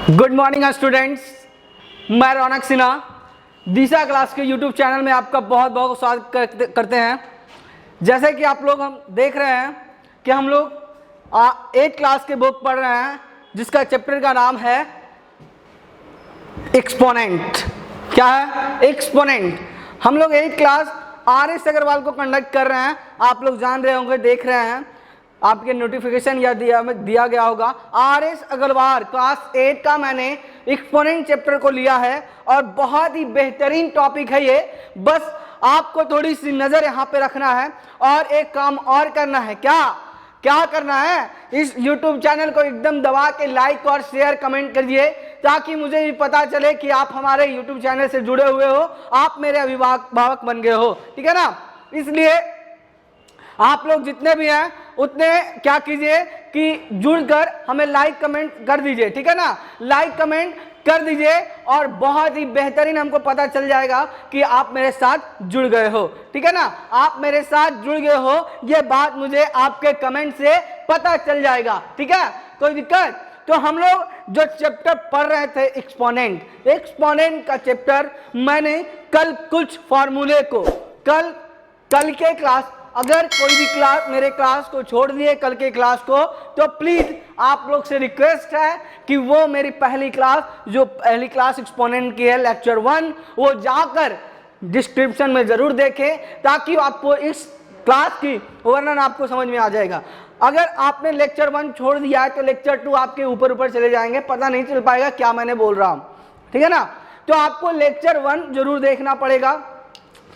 Good morning students, मैं रौनक सिन्हा दिशा class के YouTube channel में आपका बहुत बहुत स्वागत करते हैं। जैसे कि आप लोग हम देख रहे हैं कि हम लोग 8 क्लास के बुक पढ़ रहे हैं जिसका चैप्टर का नाम है एक्सपोनेंट। क्या है? एक्सपोनेंट। हम लोग 8 क्लास RS अग्रवाल को कंडक्ट कर रहे हैं। आप लोग जान रहे होंगे, देख रहे हैं, आपके नोटिफिकेशन या दिया गया होगा। RS अग्रवाल क्लास 8 का मैंने एक्सपोनेंट चैप्टर को लिया है और बहुत ही बेहतरीन टॉपिक है ये। बस आपको थोड़ी सी नज़र यहाँ पे रखना है और एक काम और करना है। क्या करना है? इस YouTube चैनल को एकदम दबा के लाइक और शेयर कमेंट करिए ताकि मुझे भी पता चले कि आप हमारे YouTube चैनल से जुड़े हुए हो, आप मेरे अभिभावक बन गए हो। ठीक है ना? इसलिए आप लोग जितने भी हैं उतने क्या कीजिए कि जुड़कर हमें लाइक कमेंट कर दीजिए। ठीक है ना? लाइक कमेंट कर दीजिए और बहुत ही बेहतरीन हमको पता चल जाएगा कि आप मेरे साथ जुड़ गए हो। ठीक है ना? आप मेरे साथ जुड़ गए हो, ये बात मुझे आपके कमेंट से पता चल जाएगा। ठीक है? कोई दिक्कत? तो हम लोग जो चैप्टर पढ़ रहे थे एक्सपोनेंट का चैप्टर, मैंने कल कुछ फॉर्मूले को कल के क्लास, अगर कोई भी क्लास मेरे क्लास को छोड़ दिए कल के क्लास को, तो प्लीज आप लोग से रिक्वेस्ट है कि वो मेरी पहली क्लास एक्सपोनेंट की है, लेक्चर 1, वो जाकर डिस्क्रिप्शन में जरूर देखें ताकि आपको इस क्लास की वर्णन आपको समझ में आ जाएगा। अगर आपने लेक्चर 1 छोड़ दिया है तो लेक्चर 2 आपके ऊपर चले जाएंगे, पता नहीं चल पाएगा क्या मैंने बोल रहा हूं। ठीक है ना? तो आपको लेक्चर 1 जरूर देखना पड़ेगा।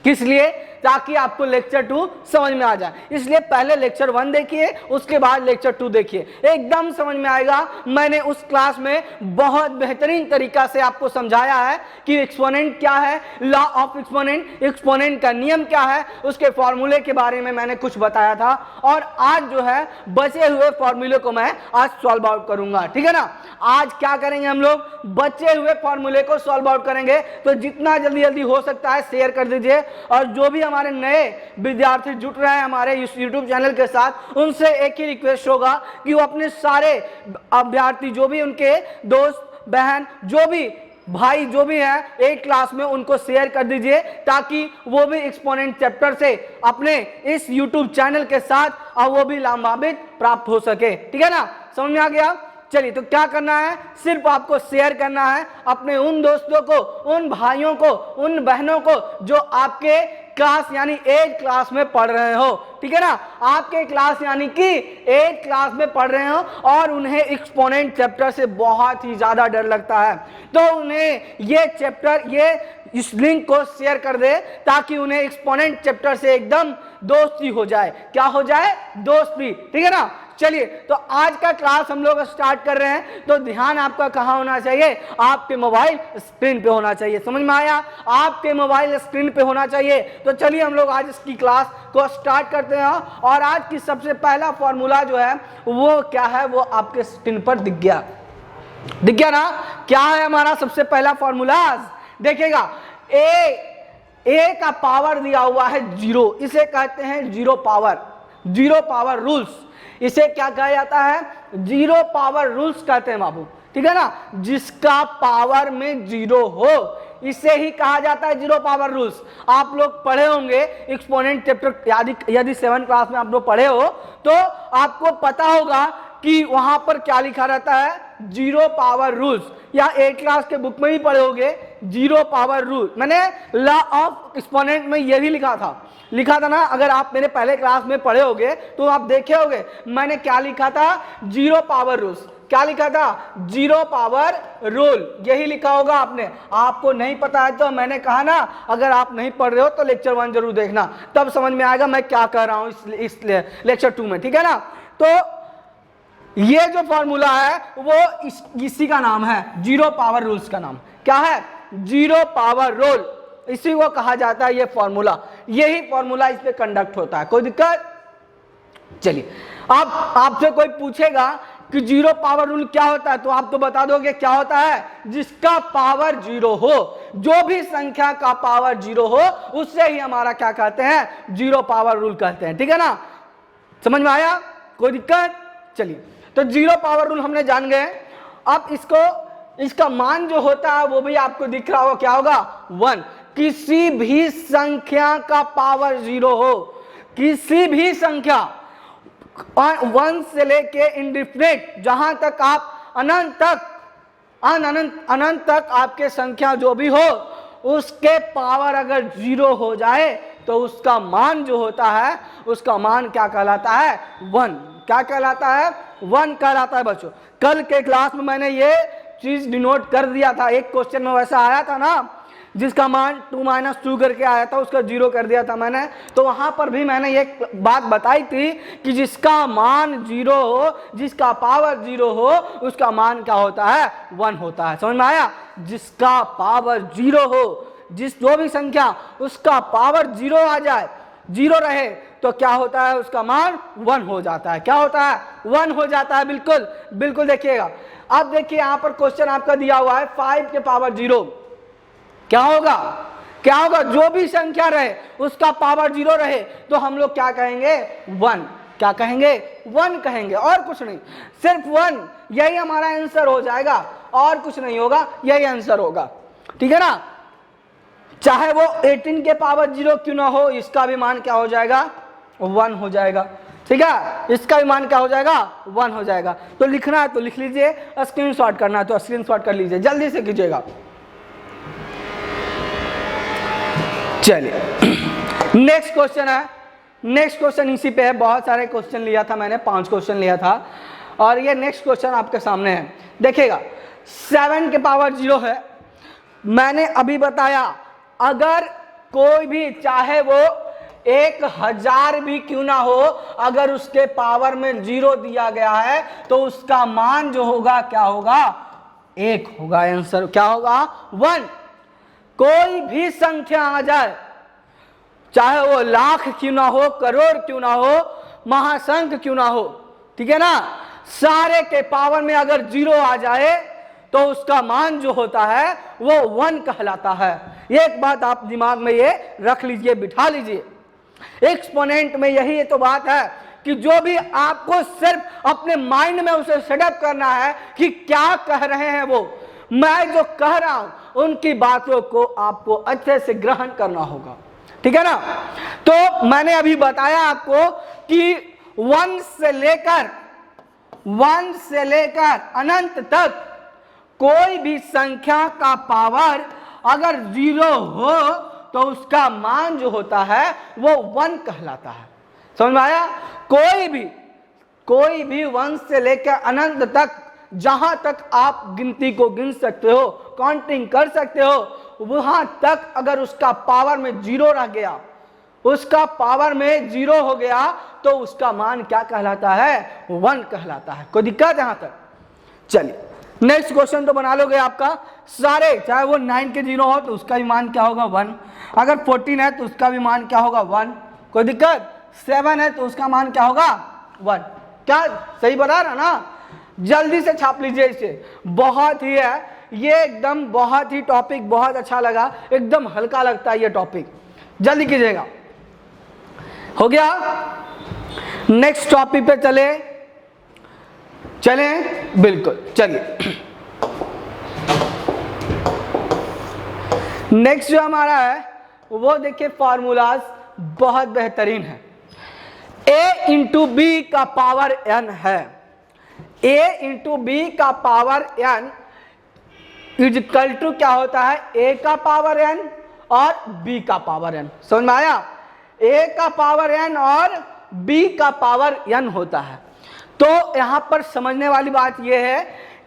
किस लिए? ताकि आपको लेक्चर 2 समझ में आ जाए। इसलिए पहले लेक्चर 1 देखिए, उसके बाद लेक्चर 2 देखिए, एकदम समझ में आएगा। मैंने उस क्लास में बहुत बेहतरीन तरीका से आपको समझाया है कि एक्सपोनेंट क्या है, लॉ ऑफ एक्सपोनेंट का नियम क्या है, उसके फॉर्मूले के बारे में मैंने कुछ बताया था। और आज जो है बचे हुए फॉर्मूले को मैं आज सॉल्व आउट करूंगा। ठीक है ना? आज क्या करेंगे हम लोग? बचे हुए फॉर्मूले को सॉल्व आउट करेंगे। तो जितना जल्दी हो सकता है शेयर कर दीजिए और जो भी हमारे नए विद्यार्थी जुट रहे हैं हमारे इस YouTube चैनल के साथ, उनसे एक ही रिक्वेस्ट होगा कि वो अपने सारे अभ्यर्थी, जो भी उनके दोस्त बहन, जो भी भाई जो भी हैं 8 क्लास में, उनको शेयर कर दीजिए ताकि वो भी एक्सपोनेंट चैप्टर से अपने इस YouTube चैनल के साथ और वो भी लाभान्वित प्राप्त हो सके। ठीक है ना? समझ में आ गया? चलिए, तो क्या करना है? सिर्फ आपको शेयर करना है अपने उन दोस्तों को, उन भाइयों को, उन बहनों को जो आपके क्लास यानी 8 क्लास में पढ़ रहे हो। ठीक है ना? आपके क्लास यानी कि 8 क्लास में पढ़ रहे हो और उन्हें एक्सपोनेंट चैप्टर से बहुत ही ज्यादा डर लगता है, तो उन्हें ये चैप्टर, इस लिंक को शेयर कर दे ताकि उन्हें एक्सपोनेंट चैप्टर से एकदम दोस्ती हो जाए। क्या हो जाए? दोस्ती। ठीक है ना? चलिए, तो आज का क्लास हम लोग स्टार्ट कर रहे हैं। तो ध्यान आपका कहाँ होना चाहिए? आपके मोबाइल स्क्रीन पे होना चाहिए। समझ में आया? आपके मोबाइल स्क्रीन पे होना चाहिए। तो चलिए हम लोग आज इसकी क्लास को स्टार्ट करते हैं और आज की सबसे पहला फॉर्मूला जो है वो क्या है, वो आपके स्क्रीन पर दिख गया ना? क्या है हमारा सबसे पहला फॉर्मूला? देखिएगा, ए का पावर दिया हुआ है 0, इसे कहते हैं जीरो पावर रूल्स। इसे क्या कहा जाता है? जीरो पावर रूल्स कहते हैं बाबू। ठीक है ना? जिसका पावर में 0 हो इसे ही कहा जाता है जीरो पावर रूल्स। आप लोग पढ़े होंगे एक्सपोनेंट चैप्टर, यदि 7 क्लास में आप लोग पढ़े हो तो आपको पता होगा कि वहां पर क्या लिखा रहता है? Zero power rules. या 8 क्लास के बुक में भी पढ़े होंगे जीरो पावर रूल। मैंने लॉ ऑफ एक्सपोनेंट में यह भी लिखा था ना? अगर आप मेरे पहले क्लास में पढ़े होंगे तो आप देखे होंगे मैंने क्या लिखा था? Zero power rules. क्या लिखा था? Zero power rule. यही लिखा होगा आपने। आपको नहीं पता है तो मैंने कहा ना, अगर आप नहीं पढ़ रहे हो तो लेक्चर 1 जरूर देखना, तब समझ में आएगा मैं क्या कह रहा हूं इस लेक्चर 2 में। ठीक है ना? तो ये जो फॉर्मूला है वो इसी का नाम है, जीरो पावर रूल्स का नाम क्या है? Zero power rule. इसी को कहा जाता है ये फॉर्मूला। यही फॉर्मूला इस पे कंडक्ट होता है। कोई दिक्कत? चलिए, अब आपसे कोई पूछेगा कि जीरो पावर रूल क्या होता है तो आप तो बता दोगे क्या होता है? जिसका पावर 0 हो, जो भी संख्या का पावर 0 हो उससे ही हमारा क्या कहते हैं? जीरो पावर रूल कहते हैं। ठीक है ना? समझ में आया? कोई दिक्कत? चलिए, तो जीरो पावर रूल हमने जान गए। अब इसको इसका मान जो होता है वो भी आपको दिख रहा होगा, क्या होगा 1। किसी भी संख्या का पावर 0 हो, किसी भी संख्या 1 से लेके इंडिफिनिट, जहां तक आप अनंत तक अनंत तक आपके संख्या जो भी हो उसके पावर अगर 0 हो जाए तो उसका मान जो होता है उसका मान क्या कहलाता है 1। क्या कहलाता है 1 कहलाता है बच्चों। कल के क्लास में मैंने ये चीज डिनोट कर दिया था, एक क्वेश्चन में वैसा आया था ना जिसका मान 2 - 2 करके आया था, उसका 0 कर दिया था मैंने। तो वहां पर भी मैंने ये बात बताई थी कि जिसका मान 0 हो, जिसका पावर 0 हो, उसका मान क्या होता है 1 होता है। समझ में आया? जिसका पावर 0 हो, जिस जो भी संख्या उसका पावर 0 आ जाए, 0 रहे तो क्या होता है उसका मान 1 हो जाता है। क्या होता है 1 हो जाता है। बिल्कुल बिल्कुल देखिएगा। अब देखिए यहां पर क्वेश्चन आपका दिया हुआ है 5 के पावर 0 क्या होगा, क्या होगा? जो भी संख्या रहे उसका पावर 0 रहे तो हम लोग क्या कहेंगे 1। क्या कहेंगे 1 कहेंगे, और कुछ नहीं, सिर्फ 1। यही हमारा आंसर हो जाएगा, और कुछ नहीं होगा, यही आंसर होगा। ठीक है ना? चाहे वो 18 के पावर 0 क्यों ना हो, इसका भी मान क्या हो जाएगा 1 हो जाएगा। ठीक है? इसका भी मान क्या हो जाएगा 1 हो जाएगा। तो लिखना है तो लिख लीजिए, स्क्रीनशॉट करना है तो स्क्रीनशॉट कर लीजिए, जल्दी से कीजिएगा। चलिए नेक्स्ट क्वेश्चन है। नेक्स्ट क्वेश्चन इसी पे है, बहुत सारे क्वेश्चन लिया था मैंने, 5 क्वेश्चन लिया था, और ये नेक्स्ट क्वेश्चन आपके सामने है। देखिएगा 7 के पावर 0 है। मैंने अभी बताया अगर कोई भी, चाहे वो 1000 भी क्यों ना हो, अगर उसके पावर में 0 दिया गया है तो उसका मान जो होगा क्या होगा 1 होगा। आंसर क्या होगा 1। कोई भी संख्या आ जाए, चाहे वो लाख क्यों ना हो, करोड़ क्यों ना हो, महासंख्य क्यों ना हो, ठीक है ना, सारे के पावर में अगर 0 आ जाए तो उसका मान जो होता है वो 1 कहलाता है। एक बात आप दिमाग में ये रख लीजिए, बिठा लीजिए। एक्सपोनेंट में यही तो बात है कि जो भी आपको सिर्फ अपने माइंड में उसे सेटअप करना है कि क्या कह रहे हैं वो, मैं जो कह रहा हूं उनकी बातों को आपको अच्छे से ग्रहण करना होगा। ठीक है ना? तो मैंने अभी बताया आपको कि 1 से लेकर अनंत तक कोई भी संख्या का पावर अगर 0 हो तो उसका मान जो होता है वो 1 कहलाता है। समझ में आया? कोई भी 1 से लेकर अनंत तक, जहां तक आप गिनती को गिन सकते हो, काउंटिंग कर सकते हो, वहां तक अगर उसका पावर में 0 रह गया, उसका पावर में 0 हो गया तो उसका मान क्या कहलाता है 1 कहलाता है। कोई दिक्कत यहां तक? चलिए नेक्स्ट क्वेश्चन तो बना लोगे आपका सारे, चाहे वो 9 के 0 हो तो उसका भी मान क्या होगा 1, अगर 14 है तो उसका भी मान क्या होगा 1। कोई दिक्कत? 7 है तो उसका मान क्या होगा 1। क्या सही बता रहा ना? जल्दी से छाप लीजिए इसे, बहुत ही है ये, एकदम बहुत ही टॉपिक बहुत अच्छा लगा, एकदम हल्का लगता है ये टॉपिक, जल्दी कीजिएगा। हो गया? नेक्स्ट टॉपिक पे चले बिल्कुल चलिए। नेक्स्ट जो हमारा है वो देखिए फॉर्मूलाज बहुत बेहतरीन है। a इंटू बी का पावर n है, a इंटू बी का पावर n इक्वल टू क्या होता है a का पावर n और b का पावर n। समझ में आया? a का पावर n और b का पावर n होता है। तो यहां पर समझने वाली बात यह है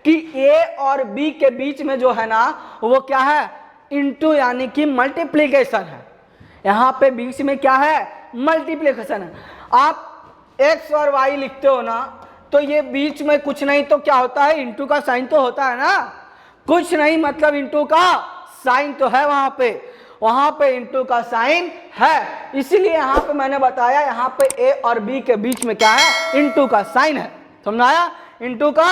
कि a और b के बीच में जो है ना वो क्या है इंटू, यानी कि मल्टीप्लीकेशन है। यहां पे बीच में क्या है मल्टीप्लीकेशन है। आप x और y लिखते हो ना तो ये बीच में कुछ नहीं तो क्या होता है इंटू का साइन तो होता है ना, कुछ नहीं मतलब इंटू का साइन तो है, वहां पे इंटू का साइन है। इसीलिए यहां पे मैंने बताया यहां पे a और b के बीच में क्या है इंटू का साइन है। समझ आया? इंटू का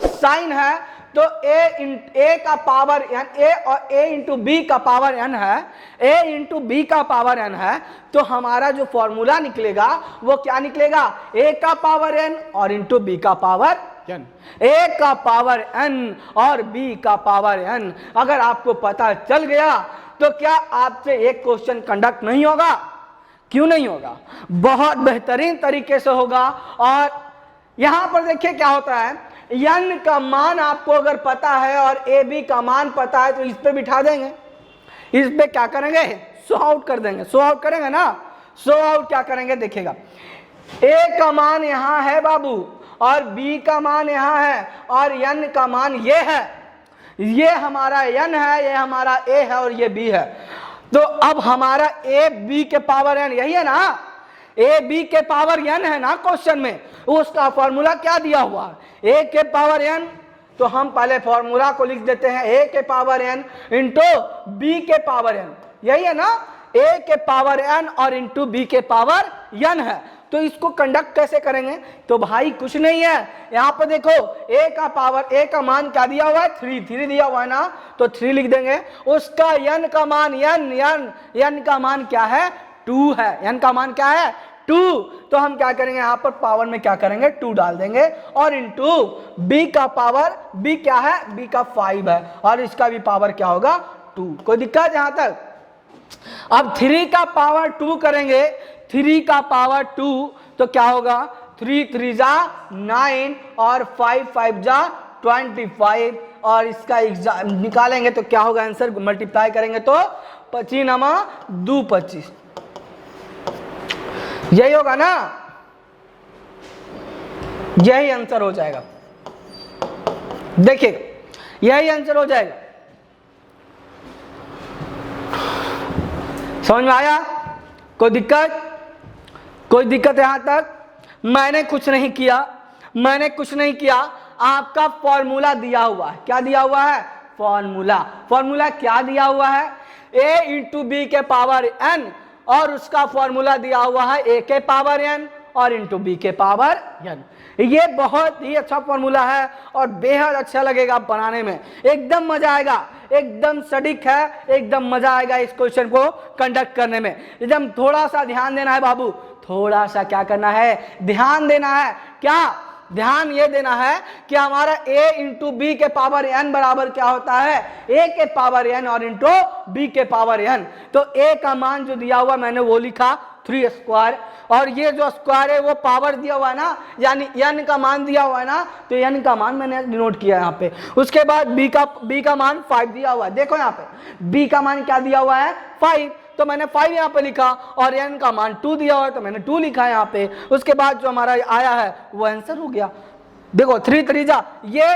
साइन है तो a का पावर n, a और a इंटू बी का पावर n है, a इंटू बी का पावर n है, तो हमारा जो फॉर्मूला निकलेगा वो क्या निकलेगा a का पावर n और इंटू बी का पावर n, a का पावर n और b का पावर n। अगर आपको पता चल गया तो क्या आपसे एक क्वेश्चन कंडक्ट नहीं होगा? क्यों नहीं होगा? बहुत बेहतरीन तरीके से होगा। और यहां पर देखिए क्या होता है, n का मान आपको अगर पता है और a b का मान पता है तो इस पे बिठा देंगे, इस पे क्या करेंगे, सो आउट कर देंगे। सो आउट करेंगे ना, सो आउट क्या करेंगे देखिएगा, a का मान यहां है बाबू और b का मान यहां है और n का मान ये है, ये हमारा n है, ये हमारा a है और ये b है। तो अब हमारा a b के पावर n यही है ना, a b के पावर n है ना क्वेश्चन में, उसका फॉर्मूला क्या दिया हुआ है, a के पावर n। तो हम पहले फॉर्मूला को लिख देते हैं, a के पावर n इंटू b के पावर n, यही है ना, a के पावर n और इंटू b के पावर n है। तो इसको कंडक्ट कैसे करेंगे? तो भाई कुछ नहीं है, यहां पर देखो a का पावर, a का मान क्या दिया हुआ है, 3 दिया हुआ है ना, तो 3 लिख देंगे। उसका n का मान n का मान क्या है, 2 है। n का मान क्या है, 2। तो हम क्या करेंगे, यहां पर पावर में क्या करेंगे, 2 डाल देंगे और इंटू b का पावर, b क्या है, b का 5 है और इसका भी पावर क्या होगा, 2। कोई दिक्कत यहां तक? अब 3 का पावर 2 करेंगे, 3 का पावर 2 तो क्या होगा, 3 3 जा 9 और 5 5 जा 25 और इसका निकालेंगे तो क्या होगा आंसर, मल्टीप्लाई करेंगे तो 25 नमा 2 25, यही होगा ना, यही आंसर हो जाएगा। देखिए यही आंसर हो जाएगा, समझ में आया? कोई दिक्कत? कोई दिक्कत यहां तक? मैंने कुछ नहीं किया, मैंने कुछ नहीं किया, आपका फॉर्मूला दिया हुआ है। क्या दिया हुआ है, फॉर्मूला। फॉर्मूला क्या दिया हुआ है, a इंटू बी के पावर n और उसका फॉर्मूला दिया हुआ है a के पावर n और इंटू बी के पावर n। ये बहुत ही अच्छा फॉर्मूला है और बेहद अच्छा लगेगा बनाने में, एकदम मजा आएगा, एकदम सटीक है, एकदम मजा आएगा इस क्वेश्चन को कंडक्ट करने में। एकदम थोड़ा सा ध्यान देना है बाबू, थोड़ा सा क्या करना है, ध्यान देना है। क्या ध्यान ये देना है कि हमारा a इंटू बी के पावर n बराबर क्या होता है, a के पावर n और इंटू b के पावर n। तो a का मान जो दिया हुआ मैंने वो लिखा 3 स्क्वायर और ये जो स्क्वायर है वो पावर दिया हुआ है ना, यानी n का मान दिया हुआ है ना, तो n का मान मैंने डिनोट किया यहाँ पे। उसके बाद b का मान 5 दिया हुआ है, देखो यहाँ पे b का मान क्या दिया हुआ है, 5, तो मैंने 5 यहाँ पे लिखा और n का मान 2 दिया हुआ है तो मैंने 2 लिखा है यहाँ पे। उसके बाद जो हमारा आया है वो आंसर हो गया। देखो 3 3 जा, ये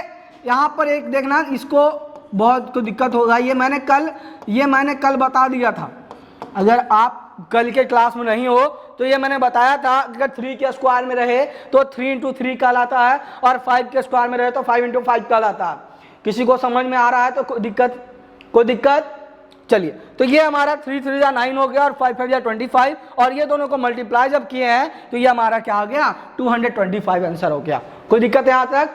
यहाँ पर एक देखना, इसको बहुत को दिक्कत होगा, ये मैंने कल बता दिया था। अगर आप कल के क्लास में नहीं हो तो ये मैंने बताया था, अगर 3 के स्क्वायर में रहे तो 3 इंटू 3 कहलाता है और 5 के स्क्वायर में रहे तो 5 इंटू 5 कहलाता है। किसी को समझ में आ रहा है तो कोई दिक्कत? चलिए, तो ये हमारा 3 3 जा 9 हो गया और 5 5 जा 25 और ये दोनों को मल्टीप्लाई जब किए हैं तो ये हमारा क्या हो गया, 225 आंसर हो गया। कोई दिक्कत है यहाँ तक?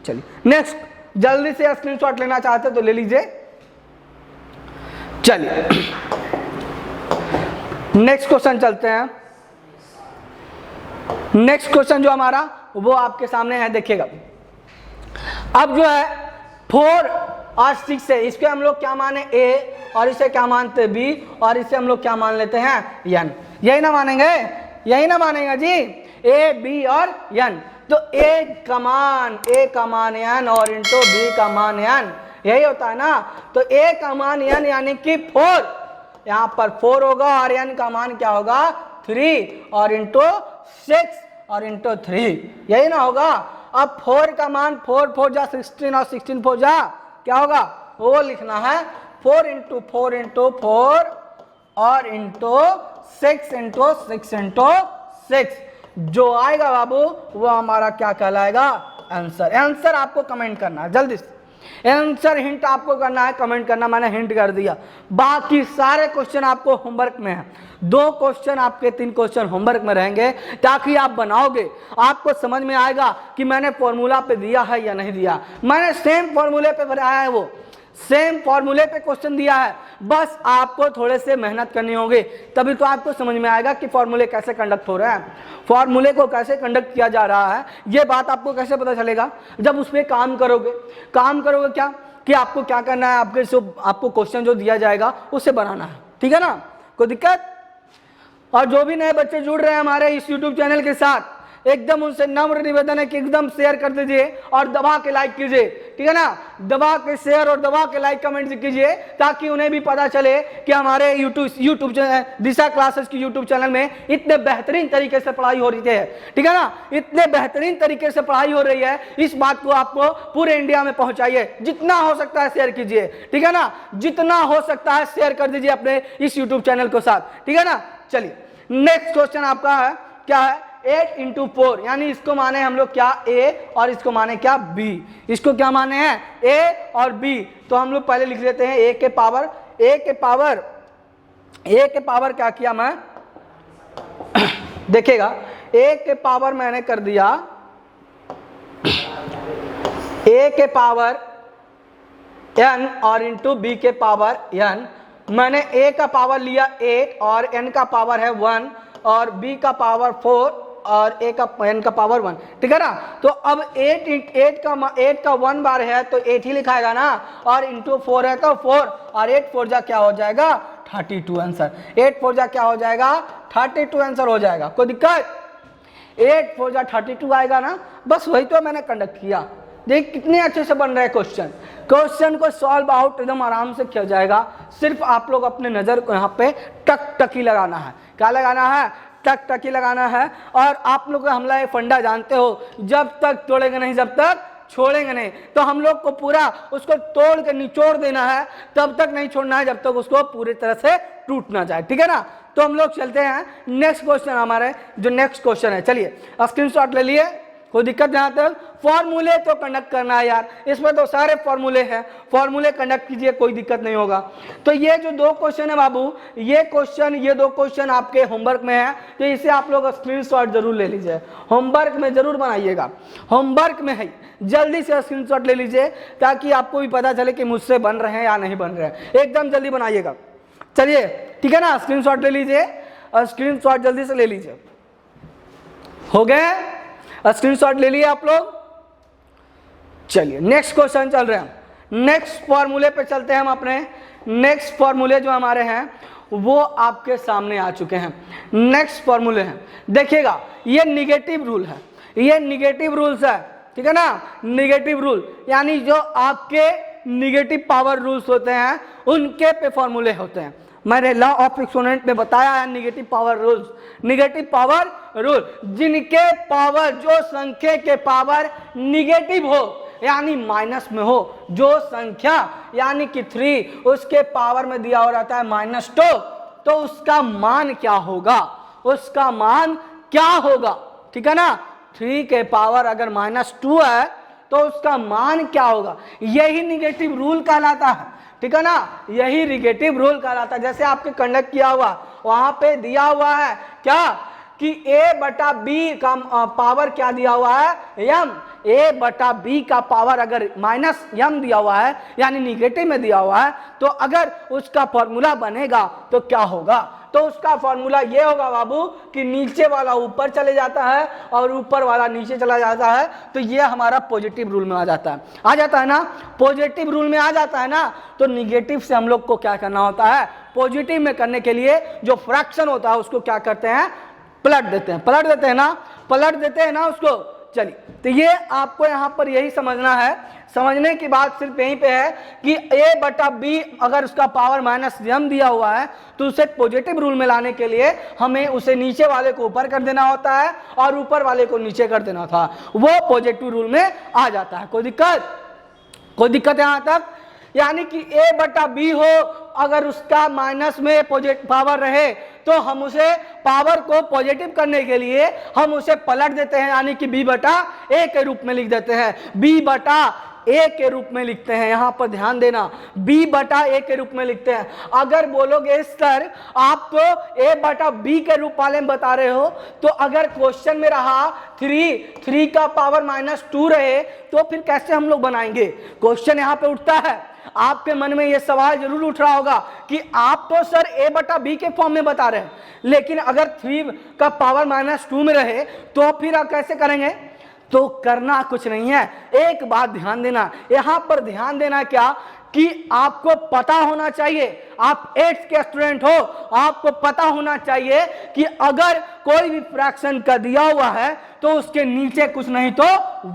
चलिए नेक्स्ट, जल्दी से स्क्रीनशॉट लेना चाहते तो ले लीजिए। चलिए नेक्स्ट क्वेश्चन चलते हैं। नेक्स्ट क्वेश्चन जो हमारा वो आपके सामने है, देखिएगा। अब जो है 4 और 6 है, इसके हम लोग क्या माने a और इसे क्या मानते b और इसे हम लोग क्या मान लेते हैं n। यही ना मानेंगे, यही ना मानेंगे जी, a b और n। तो a का मान n और इंटू b का मान n, यही होता है ना। तो a का मान n यानी कि 4, यहाँ पर 4 होगा और n का मान क्या होगा 3 और इंटू 6 और इंटू 3, यही ना होगा। अब 4 का मान 4 4 जा 16 और 16 4 जा क्या होगा, वो लिखना है 4 इंटू 4 इंटू 4 और इंटू 6 इंटू 6 इंटू 6, जो आएगा बाबू वो हमारा क्या कहलाएगा, आंसर। आंसर आपको कमेंट करना है जल्दी से, आंसर हिंट आपको करना है, कमेंट करना, मैंने हिंट कर दिया। बाकी सारे क्वेश्चन आपको होमवर्क में है, 2 क्वेश्चन आपके 3 क्वेश्चन होमवर्क में रहेंगे, ताकि आप बनाओगे, आपको समझ में आएगा कि मैंने फॉर्मूला पे दिया है या नहीं दिया। मैंने सेम फॉर्मूले पे बनाया है वो, सेम फॉर्मूले पे क्वेश्चन दिया है, बस आपको थोड़े से मेहनत करनी होगी, तभी तो आपको समझ में आएगा कि फॉर्मूले कैसे कंडक्ट हो रहे हैं, फॉर्मूले को कैसे कंडक्ट किया जा रहा है। ये बात आपको कैसे पता चलेगा? जब उस पर काम करोगे। काम करोगे क्या कि आपको क्या करना है, आपको क्वेश्चन जो दिया जाएगा उसे बनाना है, ठीक है ना, कोई दिक्कत? और जो भी नए बच्चे जुड़ रहे हैं हमारे इस YouTube चैनल के साथ, एकदम उनसे नम्र निवेदन है कि एकदम शेयर कर दीजिए और दबा के लाइक कीजिए, ठीक है ना, दबा के शेयर और दबा के लाइक कमेंट कीजिए, ताकि उन्हें भी पता चले कि हमारे YouTube चैनल दिशा क्लासेस की YouTube चैनल में इतने बेहतरीन तरीके से पढ़ाई हो रही है, ठीक है ना, इतने बेहतरीन तरीके से पढ़ाई हो रही है। इस बात को आपको पूरे इंडिया में पहुंचाइए, जितना हो सकता है शेयर कीजिए, ठीक है ना, जितना हो सकता है शेयर कर दीजिए अपने इस YouTube चैनल के साथ, ठीक है ना। चलिए नेक्स्ट क्वेश्चन आपका है, क्या है? 8 into 4, यानी इसको माने हम लोग क्या? A और इसको माने क्या? B। इसको क्या माने हैं? A और B। तो हम लोग पहले लिख लेते हैं A के पावर क्या किया मैं? देखिएगा, A के पावर मैंने कर दिया A के पावर n और इंटू B के पावर n। मैंने A का पावर लिया 8 और n का पावर है 1 और B का पावर 4 और n का पावर 1, ठीक है ना। तो अब 8 का 1 बार है तो 8 ही लिखाएगा ना, और इंटू 4 है तो 4, और 8 4 जा क्या हो जाएगा? 32 आंसर। 8 4 जा क्या हो जाएगा? 32 आंसर हो जाएगा। कोई दिक्कत? 8 4 जा 32 आएगा ना, बस वही तो मैंने कंडक्ट किया। देख कितने अच्छे से बन रहा है क्वेश्चन को सॉल्व आउट एकदम आराम से किया जाएगा। सिर्फ आप लोग अपने नज़र को यहाँ पे टक लगाना है। क्या लगाना है? टक लगाना है। और आप लोग हमला ये फंडा जानते हो, जब तक तोड़ेंगे नहीं जब तक छोड़ेंगे नहीं। तो हम लोग को पूरा उसको तोड़ के निचोड़ देना है, तब तक नहीं छोड़ना है जब तक उसको पूरी तरह से टूट ना जाए, ठीक है ना। तो हम लोग चलते हैं नेक्स्ट क्वेश्चन, हमारे जो नेक्स्ट क्वेश्चन है। चलिए स्क्रीनशॉट ले लिए, कोई दिक्कत नहीं आता। फॉर्मूले तो कंडक्ट करना है यार, इसमें तो सारे फॉर्मूले हैं, फॉर्मूले कंडक्ट कीजिए, कोई दिक्कत नहीं होगा। तो ये जो 2 क्वेश्चन है बाबू, ये 2 क्वेश्चन आपके होमवर्क में है, तो इसे आप लोग स्क्रीनशॉट जरूर ले लीजिए, होमवर्क में जरूर बनाइएगा। होमवर्क में है, जल्दी से स्क्रीनशॉट ले लीजिए ताकि आपको भी पता चले कि मुझसे बन रहे हैं या नहीं बन रहे हैं। एकदम जल्दी बनाइएगा। चलिए ठीक है ना, स्क्रीनशॉट ले लीजिए और स्क्रीनशॉट जल्दी से ले लीजिए। हो गए? स्क्रीनशॉट ले लिए आप लोग? चलिए नेक्स्ट क्वेश्चन चल रहे हैं। नेक्स्ट फॉर्मूले पे चलते हैं हम अपने। नेक्स्ट फॉर्मूले जो हमारे हैं वो आपके सामने आ चुके हैं। नेक्स्ट फॉर्मूले हैं, देखिएगा ये निगेटिव रूल है, ये निगेटिव रूल्स है, ठीक है ना। निगेटिव रूल यानी जो आपके निगेटिव पावर रूल्स होते हैं उनके पे फॉर्मूले होते हैं। मैंने लॉ ऑफ एक्सपोनेंट में बताया है negative power rules. Negative power rule, जिनके पावर, जो संख्या के पावर निगेटिव हो यानी माइनस में हो, जो संख्या यानी कि 3 उसके पावर में दिया हो रहता है -2, तो उसका मान क्या होगा? उसका मान क्या होगा? ठीक है ना। 3 के पावर अगर -2 है तो उसका मान क्या होगा? यही निगेटिव रूल कहलाता है, ठीक है ना। यही निगेटिव रूल कहलाता है। जैसे आपके कंडक्ट किया हुआ वहां पे दिया हुआ है क्या कि a/b का पावर क्या दिया हुआ है? m। a/b का पावर अगर -m दिया हुआ है यानी निगेटिव में दिया हुआ है, तो अगर उसका फॉर्मूला बनेगा तो क्या होगा? तो उसका फॉर्मूला ये होगा बाबू कि नीचे वाला ऊपर चले जाता है और ऊपर वाला नीचे चला जाता है। तो ये हमारा पॉजिटिव रूल में आ जाता है, ना। पॉजिटिव रूल में आ जाता है ना, तो निगेटिव से हम लोग को क्या करना होता है? पॉजिटिव में करने के लिए जो फ्रैक्शन होता है उसको क्या करते हैं? पलट देते हैं। पलट देते हैं ना उसको। चलिए, तो ये आपको यहाँ पर यही समझना है। समझने की बात सिर्फ यहीं पे है कि a/b अगर उसका पावर -m दिया हुआ है तो उसे पॉजिटिव रूल में लाने के लिए हमें उसे नीचे वाले को ऊपर कर देना होता है और ऊपर वाले को नीचे कर देना था, वो पॉजिटिव रूल में आ जाता है। कोई दिक्कत यहाँ तक? यानी कि a/b हो, अगर उसका माइनस में पॉजिटिव पावर रहे तो हम उसे पावर को पॉजिटिव करने के लिए हम उसे पलट देते हैं, यानी कि b/a के रूप में लिख देते हैं। b/a के रूप में लिखते हैं, यहां पर ध्यान देना, b/a के रूप में लिखते हैं। अगर बोलोगे सर आप तो a/b के रूप वाले में बता रहे हो, तो अगर क्वेश्चन में रहा 3 का पावर -2 रहे तो फिर कैसे हम लोग बनाएंगे? क्वेश्चन यहां पे उठता है। आपके मन में यह सवाल जरूर उठ रहा होगा कि आप तो सर a बटा b के फॉर्म में बता रहे हैं, लेकिन अगर 3 का पावर -2 में रहे तो फिर आप कैसे करेंगे? तो करना कुछ नहीं है, एक बात ध्यान देना, यहां पर ध्यान देना क्या कि आपको पता होना चाहिए, आप 8th के स्टूडेंट हो, आपको पता होना चाहिए कि अगर कोई भी फ्रैक्शन का दिया हुआ है तो उसके नीचे कुछ नहीं तो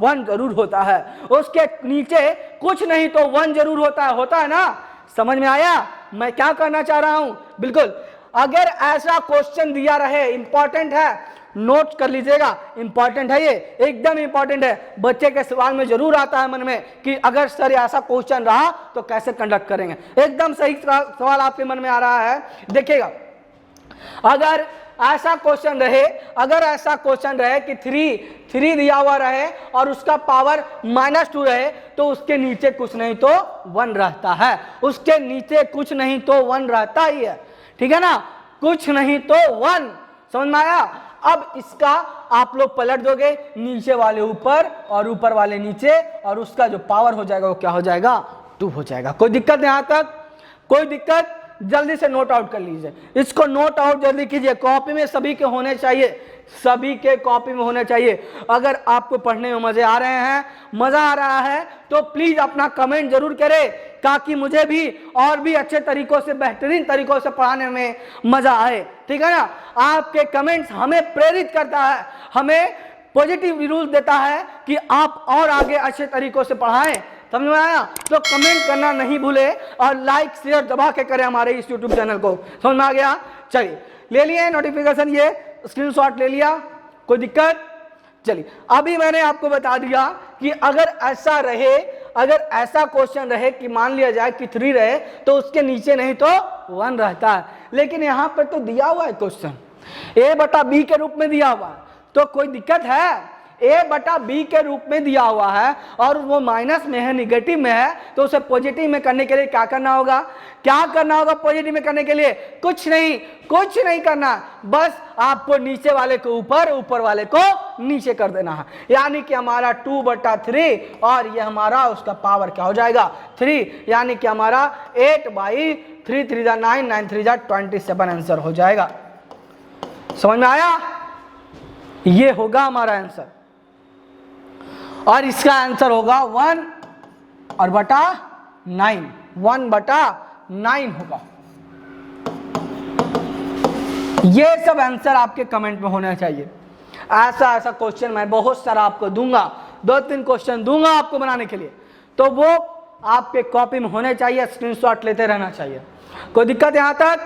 1 जरूर होता है, उसके नीचे कुछ नहीं तो 1 जरूर होता है ना। समझ में आया मैं क्या करना चाह रहा हूं? बिल्कुल, अगर ऐसा क्वेश्चन दिया रहे, इंपॉर्टेंट है, नोट कर लीजिएगा, इंपॉर्टेंट है, ये एकदम इंपॉर्टेंट है, बच्चे के सवाल में जरूर आता है मन में कि अगर सर ऐसा क्वेश्चन रहा तो कैसे कंडक्ट करेंगे। एकदम सही सवाल आपके मन में आ रहा है। देखिएगा, अगर ऐसा क्वेश्चन रहे कि 3 दिया हुआ रहे और उसका पावर -2 रहे तो उसके नीचे कुछ नहीं तो 1 रहता है, उसके नीचे कुछ नहीं तो 1 रहता ही है, ठीक है ना, कुछ नहीं तो 1। समझ में आया? अब इसका आप लोग पलट दोगे, नीचे वाले ऊपर और ऊपर वाले नीचे, और उसका जो पावर हो जाएगा वो क्या हो जाएगा? 2 हो जाएगा। कोई दिक्कत यहां तक? कोई दिक्कत? जल्दी से नोट आउट कर लीजिए, इसको नोट आउट जल्दी कीजिए, कॉपी में सभी के होने चाहिए, सभी के कॉपी में होने चाहिए। अगर आपको पढ़ने में मजा आ रहा है तो प्लीज अपना कमेंट जरूर करें, ताकि मुझे भी और भी अच्छे तरीकों से, बेहतरीन तरीकों से पढ़ाने में मजा आए, ठीक है ना। आपके कमेंट्स हमें प्रेरित करता है, हमें पॉजिटिव रूल देता है कि आप और आगे अच्छे तरीकों से पढ़ाएं। समझ में आया? तो कमेंट करना नहीं भूले और लाइक शेयर दबा के करें हमारे इस यूट्यूब चैनल को। समझ में आ गया? चलिए, ले लिए नोटिफिकेशन, ये स्क्रीनशॉट ले लिया, कोई दिक्कत? चलिए, अभी मैंने आपको बता दिया कि अगर ऐसा क्वेश्चन रहे कि मान लिया जाए कि 3 रहे तो उसके नीचे नहीं तो 1 रहता है, लेकिन यहां पर तो दिया हुआ है क्वेश्चन a बटा b के रूप में दिया हुआ है, तो कोई दिक्कत है? a बटा b के रूप में दिया हुआ है और वो माइनस में है, निगेटिव में है, तो उसे पॉजिटिव में करने के लिए क्या करना होगा? पॉजिटिव में करने के लिए कुछ नहीं करना, बस आपको नीचे वाले को ऊपर वाले को नीचे कर देना है। यानी कि हमारा 2 बटा 3 और ये हमारा उसका पावर क्या हो जाएगा? 3, यानी कि हमारा 8/3 3 9 9 3 27 आंसर हो जाएगा। समझ में आया? ये होगा हमारा आंसर, और इसका आंसर होगा 1/9, 1/9 होगा। ये सब आंसर आपके कमेंट में होना चाहिए। ऐसा क्वेश्चन मैं बहुत सारा आपको दूंगा, 2-3 क्वेश्चन दूंगा आपको बनाने के लिए, तो वो आपके कॉपी में होने चाहिए, स्क्रीनशॉट लेते रहना चाहिए। कोई दिक्कत यहां तक?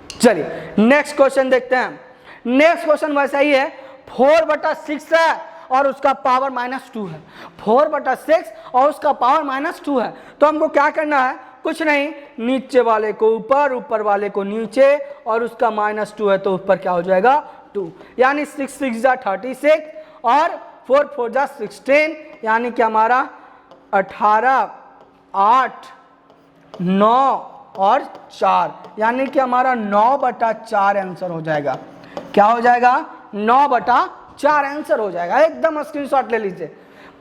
चलिए नेक्स्ट क्वेश्चन देखते हैं। नेक्स्ट क्वेश्चन वैसा ही है, 4/6 है और उसका पावर -2 है। 4/6 और उसका पावर -2 है, तो हमको क्या करना है? कुछ नहीं, नीचे वाले को ऊपर वाले को नीचे, और उसका -2 है तो ऊपर क्या हो जाएगा? 2, यानी 6 6 36 और 4 4 16, यानी कि हमारा 18 8 9 और 4, यानी कि हमारा 9/4 आंसर हो जाएगा। क्या हो जाएगा? 9/4 आंसर हो जाएगा। एकदम स्क्रीनशॉट ले लीजिए।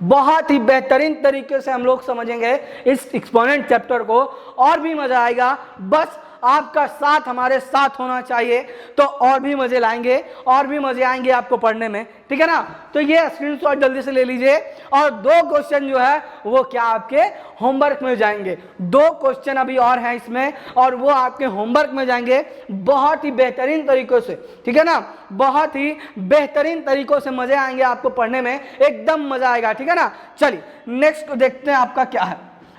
बहुत ही बेहतरीन तरीके से हम लोग समझेंगे इस एक्सपोनेंट चैप्टर को, और भी मजा आएगा। बस आपका साथ हमारे साथ होना चाहिए, तो और भी मजे लाएंगे, और भी मजे आएंगे आपको पढ़ने में, ठीक है ना। तो ये स्क्रीनशॉट जल्दी से ले लीजिए, और 2 क्वेश्चन जो है वो क्या आपके होमवर्क में जाएंगे। 2 क्वेश्चन अभी और हैं इसमें, और वो आपके होमवर्क में जाएंगे बहुत ही बेहतरीन तरीकों से, ठीक है ना। बहुत ही बेहतरीन तरीकों से मजे आएंगे आपको पढ़ने में, एकदम मजा आएगा, ठीक है ना। चलिए नेक्स्ट को देखते हैं आपका क्या है।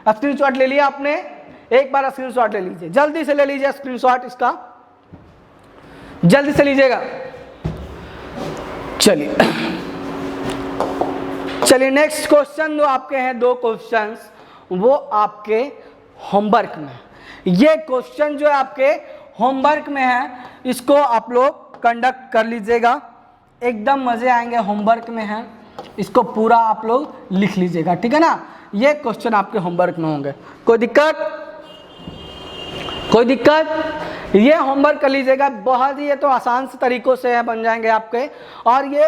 स्क्रीनशॉट ले लिया आपने? एक बार स्क्रीनशॉट ले लीजिए, जल्दी से ले लीजिए स्क्रीनशॉट, इसका जल्दी से लीजिएगा। चलिए नेक्स्ट क्वेश्चन जो आपके हैं, 2 क्वेश्चंस, वो आपके होमवर्क में। ये क्वेश्चन जो आपके होमवर्क में है, इसको आप लोग कंडक्ट कर लीजिएगा, एकदम मजे आएंगे। होमवर्क में है, इसको पूरा आप लोग लिख लीजिएगा, ठीक है ना। ये क्वेश्चन आपके होमवर्क में होंगे। कोई दिक्कत? ये होमवर्क कर लीजिएगा, बहुत ही ये तो आसान से तरीकों से बन जाएंगे आपके। और ये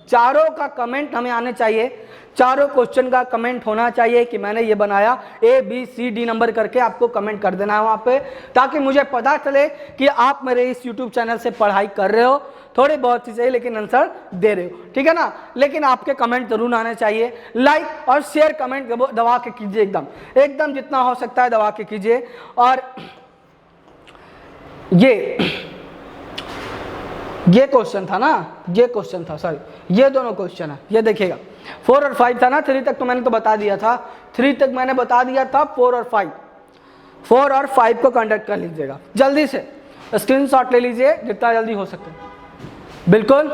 चारों का कमेंट हमें आने चाहिए, चारों क्वेश्चन का कमेंट होना चाहिए कि मैंने ये बनाया, ABCD नंबर करके आपको कमेंट कर देना है वहाँ पे, ताकि मुझे पता चले कि आप मेरे इस यूट्यूब चैनल से पढ़ाई कर रहे हो, थोड़ी बहुत ही सही लेकिन आंसर दे रहे हो, ठीक है ना। लेकिन आपके कमेंट जरूर आने चाहिए। लाइक और शेयर कमेंट दबा के कीजिए, एकदम एकदम जितना हो सकता है दबा के कीजिए। और ये क्वेश्चन था ना, ये क्वेश्चन था, सॉरी ये दोनों क्वेश्चन है, ये देखिएगा 4 और 5 था ना, 3 तक तो मैंने तो बता दिया था, 3 तक मैंने बता दिया था, 4 और 5 को कंडक्ट कर लीजिएगा, जल्दी से स्क्रीनशॉट ले लीजिए जितना जल्दी हो सके, बिल्कुल।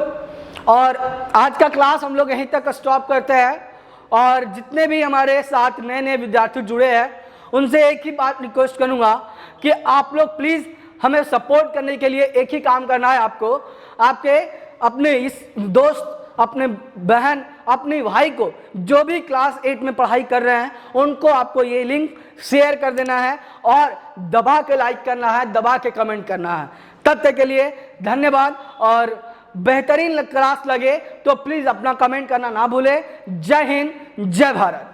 और आज का क्लास हम लोग यहीं तक स्टॉप करते हैं। और जितने भी हमारे साथ नए नए विद्यार्थी जुड़े हैं उनसे एक ही बात रिक्वेस्ट करूंगा कि आप लोग प्लीज़ हमें सपोर्ट करने के लिए एक ही काम करना है आपको, आपके अपने इस दोस्त, अपने बहन, अपने भाई को जो भी क्लास 8 में पढ़ाई कर रहे हैं उनको आपको ये लिंक शेयर कर देना है और दबा के लाइक करना है, दबा के कमेंट करना है। तब तक के लिए धन्यवाद। और बेहतरीन क्लास लगे तो प्लीज़ अपना कमेंट करना ना भूले। जय हिंद, जय भारत।